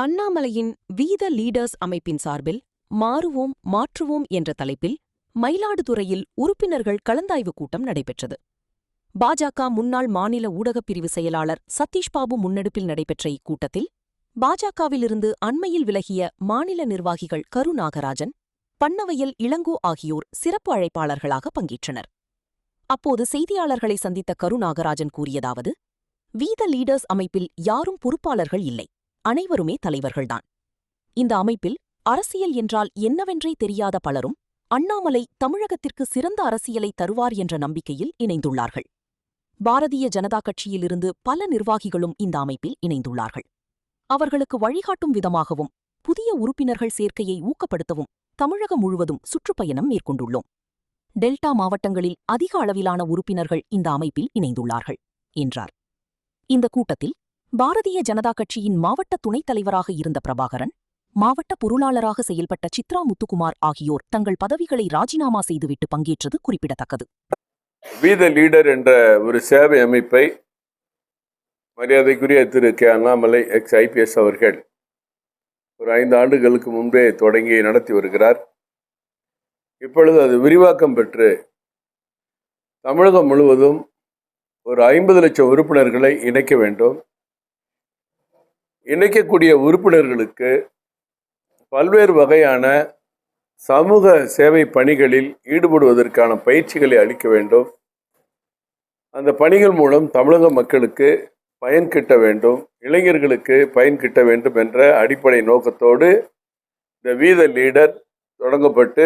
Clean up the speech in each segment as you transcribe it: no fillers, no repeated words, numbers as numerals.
அண்ணாமலையின் வீத லீடர்ஸ் அமைப்பின் சார்பில் மாறுவோம் மாற்றுவோம் என்ற தலைப்பில் மயிலாடுதுறையில் உறுப்பினர்கள் கலந்தாய்வு கூட்டம் நடைபெற்றது. பாஜக முன்னாள் மாநில ஊடகப் பிரிவு செயலாளர் சதீஷ்பாபு முன்னெடுப்பில் நடைபெற்ற இக்கூட்டத்தில் பாஜகவிலிருந்து அண்மையில் விலகிய மாநில நிர்வாகிகள் கரு நாகராஜன், பன்னவையில் இளங்கோ ஆகியோர் சிறப்பு அழைப்பாளர்களாக பங்கேற்றனர். அப்போது செய்தியாளர்களை சந்தித்த கரு நாகராஜன் கூறியதாவது: வீத லீடர்ஸ் அமைப்பில் யாரும் பொறுப்பாளர்கள் இல்லை, அனைவருமே தலைவர்கள்தான். இந்த அமைப்பில் அரசியல் என்றால் என்னவென்றே தெரியாத பலரும் அண்ணாமலை தமிழகத்திற்கு சிறந்த அரசியலை தருவார் என்ற நம்பிக்கையில் இணைந்துள்ளார்கள். பாரதிய ஜனதா கட்சியிலிருந்து பல நிர்வாகிகளும் இந்த அமைப்பில் இணைந்துள்ளார்கள். அவர்களுக்கு வழிகாட்டும் விதமாகவும் புதிய உறுப்பினர்கள் சேர்க்கையை ஊக்கப்படுத்தவும் தமிழகம் முழுவதும் சுற்றுப்பயணம் மேற்கொண்டுள்ளோம். டெல்டா மாவட்டங்களில் அதிக அளவிலான உறுப்பினர்கள் இந்த அமைப்பில் இணைந்துள்ளார்கள் என்றார். இந்த கூட்டத்தில் பாரதிய ஜனதா கட்சியின் மாவட்ட துணைத் தலைவராக இருந்த பிரபாகரன், மாவட்ட பொருளாளராக செயல்பட்ட சித்ரா முத்துக்குமார் ஆகியோர் தங்கள் பதவிகளை ராஜினாமா செய்துவிட்டு பங்கேற்றது குறிப்பிடத்தக்கது. வீத லீடர் என்ற ஒரு சேவை அமைப்பை மரியாதைக்குரிய திரு கே அண்ணாமலை ex-IPS அவர்கள் ஒரு 5 ஆண்டுகளுக்கு முன்பே தொடங்கி நடத்தி வருகிறார். இப்பொழுது அது விரிவாக்கம் பெற்று தமிழகம் முழுவதும் ஒரு 50 லட்சம் உறுப்பினர்களை இணைக்க வேண்டும். இணைக்கக்கூடிய உறுப்பினர்களுக்கு பல்வேறு வகையான சமூக சேவை பணிகளில் ஈடுபடுவதற்கான பயிற்சிகளை அளிக்க வேண்டும். அந்த பணிகள் மூலம் தமிழக மக்களுக்கு பயன் கிட்ட வேண்டும், இளைஞர்களுக்கு பயன் கிட்ட வேண்டும் என்ற அடிப்படை நோக்கத்தோடு இந்த வீத லீடர் தொடங்கப்பட்டு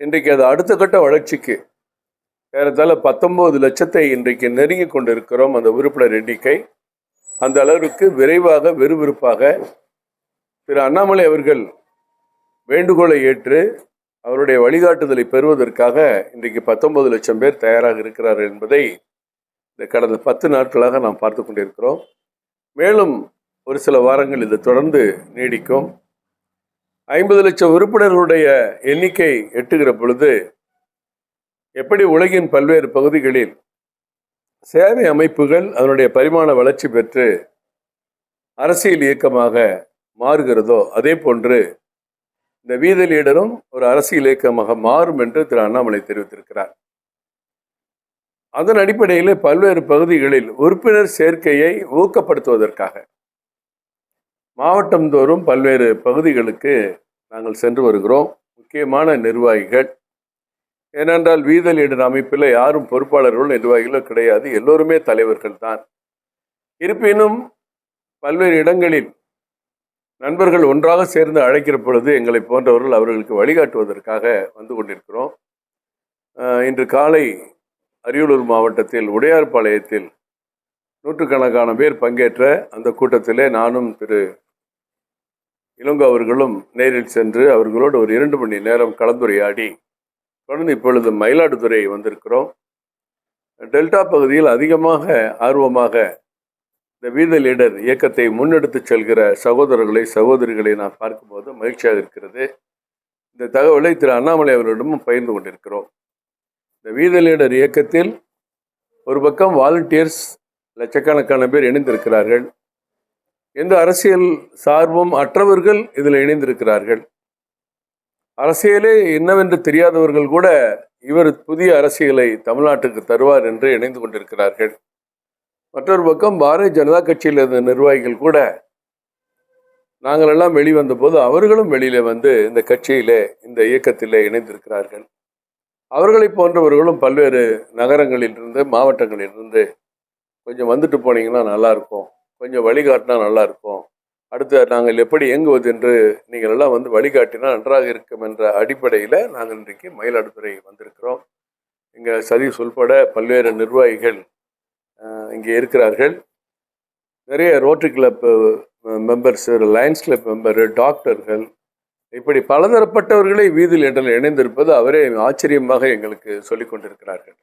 இன்றைக்கு அது அடுத்த கட்ட வளர்ச்சிக்கு ஏறத்தாழ 19 லட்சத்தை இன்றைக்கு நெருங்கி கொண்டிருக்கிறோம். அந்த உறுப்பினர் எண்ணிக்கை அந்த அளவிற்கு விரைவாக விறுவிறுப்பாக திரு அண்ணாமலை அவர்கள் வேண்டுகோளை ஏற்று அவருடைய வழிகாட்டுதலை பெறுவதற்காக இன்றைக்கு 19 லட்சம் பேர் தயாராக இருக்கிறார்கள் என்பதை இந்த கடந்த 10 நாட்களாக நாம் பார்த்து கொண்டிருக்கிறோம். மேலும் ஒரு சில வாரங்கள் இது தொடர்ந்து நீடிக்கும். 50 லட்சம் உறுப்பினர்களுடைய எண்ணிக்கை எட்டுகிற பொழுது எப்படி உலகின் பல்வேறு பகுதிகளில் சேவை அமைப்புகள் அதனுடைய பரிமாண வளர்ச்சி பெற்று அரசியல் இயக்கமாக மாறுகிறதோ அதே போன்று இந்த வீத லீடரும் ஒரு அரசியல் இயக்கமாக மாறும் என்று திரு அண்ணாமலை தெரிவித்திருக்கிறார். அதன் அடிப்படையில் பல்வேறு பகுதிகளில் உறுப்பினர் சேர்க்கையை ஊக்கப்படுத்துவதற்காக மாவட்டந்தோறும் பல்வேறு பகுதிகளுக்கு நாங்கள் சென்று வருகிறோம். முக்கியமான நிர்வாகிகள், ஏனென்றால் வீத லீடர் அமைப்பில் யாரும் பொறுப்பாளர்கள் நிர்வாகிகளோ கிடையாது, எல்லோருமே தலைவர்கள் தான். இருப்பினும் பல்வேறு இடங்களில் நண்பர்கள் ஒன்றாக சேர்ந்து அழைக்கிற பொழுது எங்களை போன்றவர்கள் அவர்களுக்கு வழிகாட்டுவதற்காக வந்து கொண்டிருக்கிறோம். இன்று காலை அரியலூர் மாவட்டத்தில் உடையார்பாளையத்தில் நூற்றுக்கணக்கான பேர் பங்கேற்ற அந்த கூட்டத்திலே நானும் திரு இளங்கோ அவர்களும் நேரில் சென்று அவர்களோடு ஒரு 2 மணி நேரம் கலந்துரையாடி தொடர்ந்து இப்பொழுது மயிலாடுதுறை வந்திருக்கிறோம். டெல்டா பகுதியில் அதிகமாக ஆர்வமாக இந்த வீத லீடர் இயக்கத்தை முன்னெடுத்து செல்கிற சகோதரர்களை சகோதரிகளை நான் பார்க்கும்போது மகிழ்ச்சியாக இருக்கிறது. இந்த தகவலை திரு அண்ணாமலை அவர்களிடமும் பகிர்ந்து கொண்டிருக்கிறோம். இந்த வீத லீடர் இயக்கத்தில் ஒரு பக்கம் வாலண்டியர்ஸ் லட்சக்கணக்கான பேர் இணைந்திருக்கிறார்கள். எந்த அரசியல் சார்பும் அற்றவர்கள் இதில் இணைந்திருக்கிறார்கள். அரசியலே என்னவென்று தெரியாதவர்கள் கூட இவர் புதிய அரசியலை தமிழ்நாட்டுக்கு தருவார் என்று இணைந்து கொண்டிருக்கிறார்கள். மற்றொரு பக்கம் பாரதிய ஜனதா கட்சியில் இருந்த நிர்வாகிகள் கூட நாங்கள் எல்லாம் வெளிவந்த போது அவர்களும் வெளியில வந்து இந்த கட்சியிலே இந்த இயக்கத்திலே இணைந்திருக்கிறார்கள். அவர்களை போன்றவர்களும் பல்வேறு நகரங்களிலிருந்து மாவட்டங்களிலிருந்து கொஞ்சம் வந்துட்டு போனீங்கன்னா நல்லா இருக்கும், கொஞ்சம் வழிகாட்டினா நல்லா இருக்கும், அடுத்து நாங்கள் எப்படி இயங்குவது என்று நீங்கள் எல்லாம் வந்து வழிகாட்டினால் நன்றாக இருக்கும் என்ற அடிப்படையில் நாங்கள் இன்றைக்கு மயிலாடுதுறை வந்திருக்கிறோம். இங்கே சதீஷ் உள்பட பல்வேறு நிர்வாகிகள் இங்கே இருக்கிறார்கள். நிறைய rotary club members, Lions club member, டாக்டர்கள், இப்படி பலதரப்பட்டவர்களை வீதியில் இணைந்திருப்பது அவரே ஆச்சரியமாக எங்களுக்கு சொல்லி கொண்டிருக்கிறார்கள்.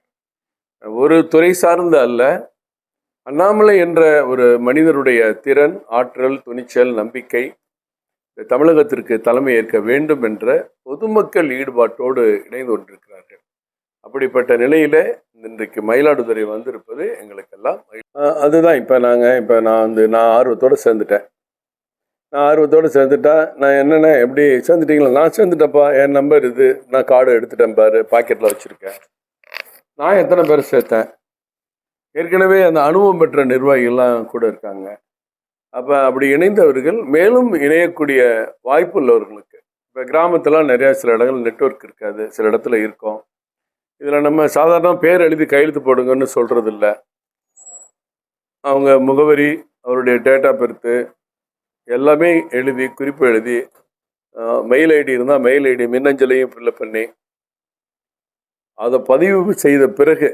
ஒரு துறை சார்ந்த அல்ல, அண்ணாமலை என்ற ஒரு மனிதருடைய திறன், ஆற்றல், துணிச்சல், நம்பிக்கை தமிழகத்திற்கு தலைமை ஏற்க வேண்டும் என்ற பொதுமக்கள் ஈடுபாட்டோடு இணைந்து கொண்டிருக்கிறார்கள். அப்படிப்பட்ட நிலையில இன்றைக்கு மயிலாடுதுறை வந்திருப்பது எங்களுக்கெல்லாம் அதுதான். நான் ஆர்வத்தோடு சேர்ந்துட்டேன். நான் ஆர்வத்தோடு சேர்ந்துட்டா நான் என்னென்ன எப்படி சேர்ந்துட்டீங்களா? நான் சேர்ந்துட்டப்பா, என் நம்பர் இது, நான் கார்டு எடுத்துட்டேன் பாரு, பாக்கெட்டில் வச்சுருக்கேன். நான் எத்தனை பேர் சேர்த்தேன்? ஏற்கனவே அந்த அனுபவம் பெற்ற நிர்வாகிகள்லாம் கூட இருக்காங்க. அப்போ அப்படி இணைந்தவர்கள் மேலும் இணையக்கூடிய வாய்ப்பு உள்ளவர்களுக்கு, இப்போ கிராமத்துலாம் நிறையா சில இடங்கள் நெட்வொர்க் இருக்காது, சில இடத்துல இருக்கும். இதில் நம்ம சாதாரண பேர் எழுதி கையெழுத்து போடுங்கன்னு சொல்கிறது இல்லை. அவங்க முகவரி, அவருடைய டேட் ஆஃப் பர்த்து எல்லாமே எழுதி, குறிப்பு எழுதி, மெயில் ஐடி இருந்தால் மெயில் ஐடி, மின்னஞ்சலையும் ஃபில்லப் பண்ணி அதை பதிவு செய்த பிறகு,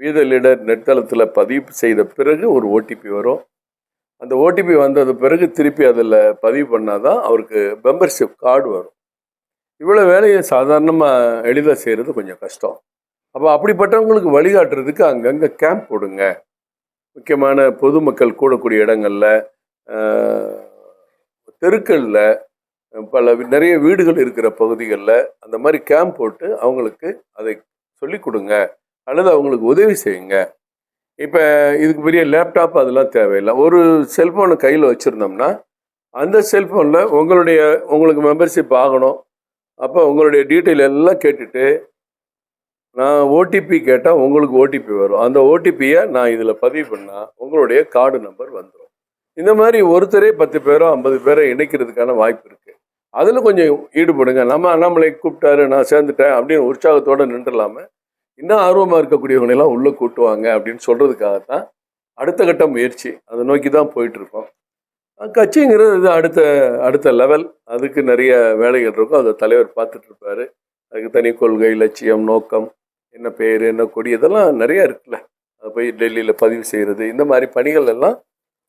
வீத லீடர் நெட்தளத்தில் பதிவு செய்த பிறகு ஒரு ஓடிபி வரும். அந்த ஓடிபி வந்தது பிறகு திருப்பி அதில் பதிவு பண்ணால் தான் அவருக்கு மெம்பர்ஷிப் கார்டு வரும். இவ்வளோ வேலையை சாதாரணமாக எளிதாக செய்கிறது கொஞ்சம் கஷ்டம். அப்போ அப்படிப்பட்டவங்களுக்கு வழிகாட்டுறதுக்கு அங்கங்கே கேம்ப் போடுங்க. முக்கியமான பொதுமக்கள் கூடக்கூடிய இடங்களில், தெருக்களில், நிறைய வீடுகள் இருக்கிற பகுதிகளில் அந்த மாதிரி கேம்ப் போட்டு அவங்களுக்கு அதை சொல்லிக் கொடுங்க, அல்லது அவங்களுக்கு உதவி செய்யுங்க. இப்போ இதுக்கு பெரிய லேப்டாப் அதெல்லாம் தேவையில்லை. ஒரு செல்ஃபோனை கையில் வச்சுருந்தோம்னா அந்த செல்ஃபோனில் உங்களுக்கு மெம்பர்ஷிப் ஆகணும். அப்போ உங்களுடைய டீட்டெயில் எல்லாம் கேட்டுட்டு நான் ஓடிபி கேட்டால் உங்களுக்கு ஓடிபி வரும். அந்த ஓடிபியை நான் இதில் பதிவு பண்ணால் உங்களுடைய கார்டு நம்பர் வந்துடும். இந்த மாதிரி ஒருத்தரே 10 பேரோ 50 பேரை இணைக்கிறதுக்கான வாய்ப்பு இருக்குது. அதில் கொஞ்சம் ஈடுபடுங்க. நம்ம அண்ணாமலை கூப்பிட்டாரு, நான் சேர்ந்துட்டேன் அப்படின்னு உற்சாகத்தோடு நின்றுலாமல், இன்னும் ஆர்வமாக இருக்கக்கூடியவங்களெல்லாம் உள்ளே கூட்டுவாங்க அப்படின்னு சொல்கிறதுக்காகத்தான் அடுத்த கட்ட முயற்சி. அதை நோக்கி தான் போயிட்டுருக்கோம். கட்சிங்கிறது இது அடுத்த லெவல். அதுக்கு நிறைய வேலைகள் இருக்கும். அதை தலைவர் பார்த்துட்ருப்பார். அதுக்கு தனி கொள்கை, லட்சியம், நோக்கம், என்ன பேர், என்ன கொடி, இதெல்லாம் நிறையா இருக்குல்ல. அதை போய் டெல்லியில் பதிவு செய்கிறது, இந்த மாதிரி பணிகள் எல்லாம்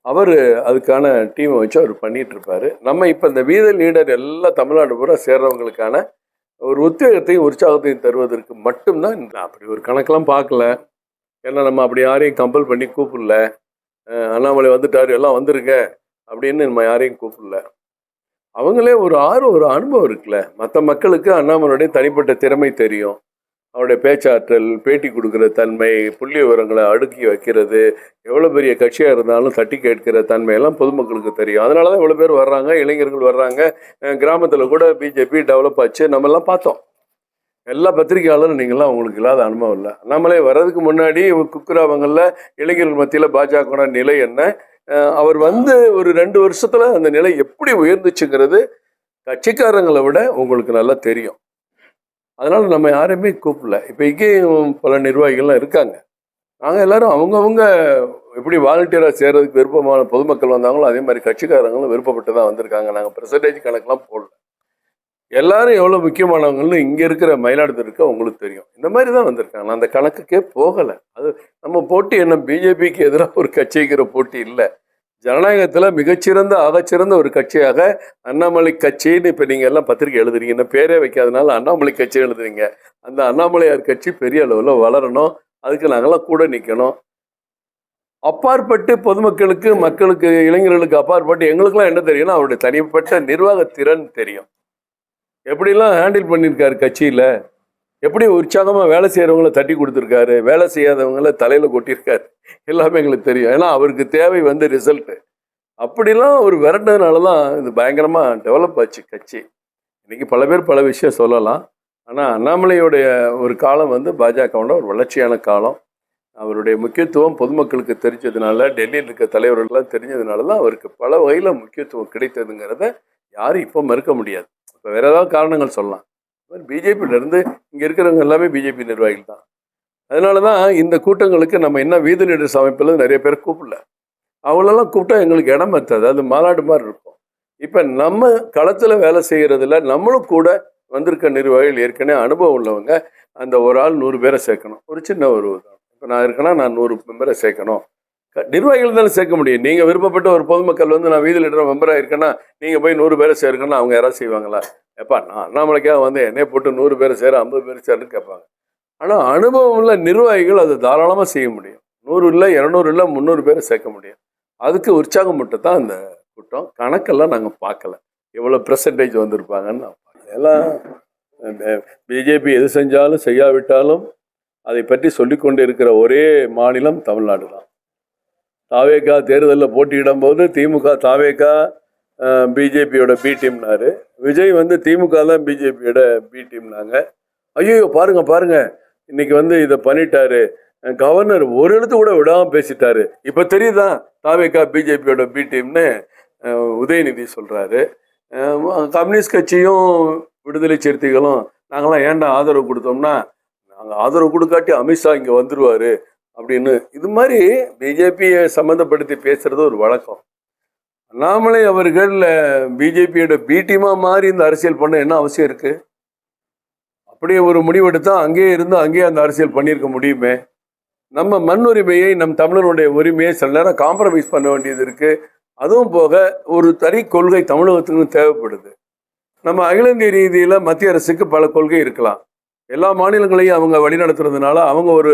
அவர் அதுக்கான டீமை வச்சு அவர் பண்ணிகிட்ருப்பார். நம்ம இப்போ இந்த வீத லீடர் எல்லாம் தமிழ்நாடு பூரா சேர்றவங்களுக்கான ஒரு உத்வேகத்தையும் உற்சாகத்தையும் தருவதற்கு மட்டும்தான். அப்படி ஒரு கணக்கெல்லாம் பார்க்கல. ஏன்னா நம்ம அப்படி யாரையும் கம்பல் பண்ணி கூப்பிடல. அண்ணாமலை வந்துட்டார், எல்லாம் வந்துருங்க அப்படின்னு நம்ம யாரையும் கூப்பிடல. அவங்களே ஒரு அனுபவம் இருக்குல்ல. மற்ற மக்களுக்கு அண்ணாமலையுடைய தனிப்பட்ட திறமை தெரியும். அவருடைய பேச்சாற்றல், பேட்டி கொடுக்குற தன்மை, புள்ளி விவரங்களை அடுக்கி வைக்கிறது, எவ்வளோ பெரிய கட்சியாக இருந்தாலும் தட்டி கேட்கிற தன்மையெல்லாம் பொதுமக்களுக்கு தெரியும். அதனால தான் இவ்வளோ பேர் வர்றாங்க, இளைஞர்கள் வர்றாங்க. கிராமத்தில் கூட பிஜேபி டெவலப் ஆச்சு, நம்மெல்லாம் பார்த்தோம். எல்லா பத்திரிகையாளரும் நீங்களாம் உங்களுக்கு இல்லாத அனுபவம் இல்லை. அண்ணாமலை வர்றதுக்கு முன்னாடி குக்கிராமங்களில் இளைஞர்கள் மத்தியில் பாஜக நிலை என்ன, அவர் வந்து ஒரு 2 வருஷத்தில் அந்த நிலை எப்படி உயர்ந்துச்சுங்கிறது கட்சிக்காரங்களை விட உங்களுக்கு நல்லா தெரியும். அதனால் நம்ம யாரையுமே கூப்பிடல. இப்போ இங்கேயும் பல நிர்வாகிகள்லாம் இருக்காங்க. நாங்கள் எல்லோரும் அவங்கவுங்க எப்படி வாலண்டியராக சேர்றதுக்கு விருப்பமான பொதுமக்கள் வந்தாங்களோ அதே மாதிரி கட்சிக்காரங்களும் விருப்பப்பட்டு தான் வந்திருக்காங்க. நாங்கள் பெர்சன்டேஜ் கணக்கெலாம் போடல. எல்லாரும் எவ்வளோ முக்கியமானவங்கன்னு இங்கே இருக்கிற மயிலாடுதுறைக்கு அவங்களுக்கு தெரியும். இந்த மாதிரி தான் வந்திருக்காங்க. நான் அந்த கணக்குக்கே போகலை. அது நம்ம போட்டி என்ன பிஜேபிக்கு எதிராக ஒரு கட்சிக்கிற போட்டி இல்லை. ஜனநாயகத்தில் மிகச்சிறந்த ஆகச்சிறந்த ஒரு கட்சியாக அண்ணாமலை கட்சின்னு இப்போ நீங்கள் எல்லாம் பத்திரிக்கை எழுதுறீங்க. என்ன பேரே வைக்காதனால அண்ணாமலை கட்சி எழுதுறீங்க. அந்த அண்ணாமலையார் கட்சி பெரிய அளவில் வளரணும். அதுக்கு நாங்களாம் கூட நிற்கணும். அப்பாற்பட்டு பொதுமக்களுக்கு, மக்களுக்கு, இளைஞர்களுக்கு அப்பாற்பட்டு எங்களுக்கெல்லாம் என்ன தெரியும்னா அவருடைய தனிப்பட்ட நிர்வாக திறன் தெரியும். எப்படிலாம் ஹேண்டில் பண்ணியிருக்காரு கட்சியில், எப்படி உற்சாகமாக வேலை செய்கிறவங்கள தட்டி கொடுத்துருக்காரு, வேலை செய்யாதவங்கள தலையில் கொட்டியிருக்காரு, எல்லாமே எங்களுக்கு தெரியும். ஏன்னா அவருக்கு தேவை வந்து ரிசல்ட்டு. அப்படிலாம் ஒரு விரட்டினதுனால தான் இது பயங்கரமாக டெவலப் ஆச்சு கட்சி. இன்றைக்கி பல பேர் பல விஷயம் சொல்லலாம். ஆனால் அண்ணாமலையுடைய ஒரு காலம் வந்து பாஜகவோட ஒரு வளர்ச்சியான காலம். அவருடைய முக்கியத்துவம் பொதுமக்களுக்கு தெரிஞ்சதுனால, டெல்லியில் இருக்க தலைவர்கள்லாம் தெரிஞ்சதுனால தான் அவருக்கு பல வகையில் முக்கியத்துவம் கிடைத்ததுங்கிறத யாரும் இப்போ மறுக்க முடியாது. இப்போ வேறு ஏதாவது காரணங்கள் சொல்லலாம். பிஜேபியிலேருந்து இங்கே இருக்கிறவங்க எல்லாமே பிஜேபி நிர்வாகிகள் தான். அதனால தான் இந்த கூட்டங்களுக்கு நம்ம என்ன வீதி லீடர்ஸ் அமைப்பில் நிறைய பேர் கூப்பிடல. அவங்களெல்லாம் கூப்பிட்டா எங்களுக்கு இடம் பத்தாது. அது மாநாடு மாதிரி இருக்கும். இப்போ நம்ம களத்தில் வேலை செய்கிறதுல நம்மளும் கூட வந்திருக்க நிர்வாகிகள் ஏற்கனவே அனுபவம் உள்ளவங்க. அந்த ஒரு ஆள் 100 பேரை சேர்க்கணும். ஒரு சின்ன ஒரு இப்போ நான் இருக்கேன்னா நான் 100 மெம்பரை சேர்க்கணும். நிர்வாகிகள் தானே சேர்க்க முடியும். நீங்கள் விருப்பப்பட்ட ஒரு பொதுமக்கள் வந்து நான் வீதி லீடர் மெம்பராக இருக்கேன்னா நீங்கள் போய் 100 பேரை சேர்க்கணும்னா அவங்க யாராவது செய்வாங்களா? எப்பா நான் அண்ணாமலைக்காக வந்து என்னை போட்டு 100 பேரை சேர 50 பேர் சேருன்னு கேட்பாங்க. ஆனால் அனுபவம் உள்ள நிர்வாகிகள் அதை தாராளமாக செய்ய முடியும். 100 இல்லை, 200 இல்லை, 300 பேரை சேர்க்க முடியும். அதுக்கு உற்சாகம் மட்டும் தான் அந்த கூட்டம். கணக்கெல்லாம் நாங்கள் பார்க்கல, எவ்வளோ பெர்சன்டேஜ் வந்திருப்பாங்கன்னு. எல்லாம் பிஜேபி எது செஞ்சாலும் செய்யாவிட்டாலும் அதை பற்றி சொல்லிக்கொண்டு இருக்கிற ஒரே மாநிலம் தமிழ்நாடு தான். தாவேகா தேர்தலில் போட்டியிடும் போது திமுக தாவேகா பிஜேபியோட பி டீம்னாரு. விஜய் வந்து திமுக தான் பிஜேபியோட பி டீம்னாங்க. ஐயோ பாருங்க பாருங்க, இன்னைக்கு வந்து இதை பண்ணிட்டாரு, கவர்னர் ஒரு எழுத்து கூட விடாமல் பேசிட்டாரு, இப்போ தெரியுதா தாவேகா பிஜேபியோட பி டீம்னு உதயநிதி சொல்கிறாரு. கம்யூனிஸ்ட் கட்சியும் விடுதலை சிறுத்தைகளும் நாங்களாம் ஏன்டா ஆதரவு கொடுத்தோம்னா, நாங்கள் ஆதரவு கொடுக்காட்டி அமித்ஷா இங்கே வந்துடுவார் அப்படின்னு இது மாதிரி பிஜேபியை சம்மந்தப்படுத்தி பேசுறது ஒரு வழக்கம். அண்ணாமலை அவர்கள் பிஜேபியோட பி டீமாக மாறி இந்த அரசியல் பண்ண என்ன அவசியம் இருக்கு? அப்படியே ஒரு முடிவெடுத்தா அங்கேயே இருந்து அங்கேயே அந்த அரசியல் பண்ணியிருக்க முடியுமே. நம்ம மண் உரிமையை, நம் தமிழருடைய உரிமையை சில நேரம் காம்ப்ரமைஸ் பண்ண வேண்டியது இருக்கு. அதுவும் போக ஒரு தனி கொள்கை தமிழகத்துக்கு தேவைப்படுது. நம்ம அகில இந்திய ரீதியில் மத்திய அரசுக்கு பல கொள்கை இருக்கலாம். எல்லா மாநிலங்களையும் அவங்க வழிநடத்துறதுனால அவங்க ஒரு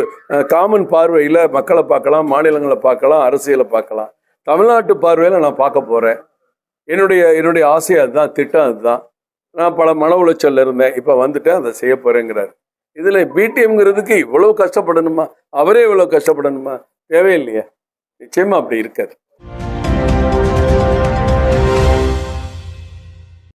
காமன் பார்வையில் மக்களை பார்க்கலாம், மாநிலங்களை பார்க்கலாம், அரசியலை பார்க்கலாம். தமிழ்நாட்டு பார்வையில் நான் பார்க்க போகிறேன். என்னுடைய ஆசை அதுதான், திட்டம் அதுதான். நான் பல மன உளைச்சல்ல இருந்தேன், இப்போ வந்துட்டேன், அதை செய்ய போகிறேங்கிறார். இதில் பிடிஎம்ங்கிறதுக்கு இவ்வளோ கஷ்டப்படணுமா? அவரே இவ்வளோ கஷ்டப்படணுமா? தேவையில்லையே. நிச்சயமாக அப்படி இருக்காது.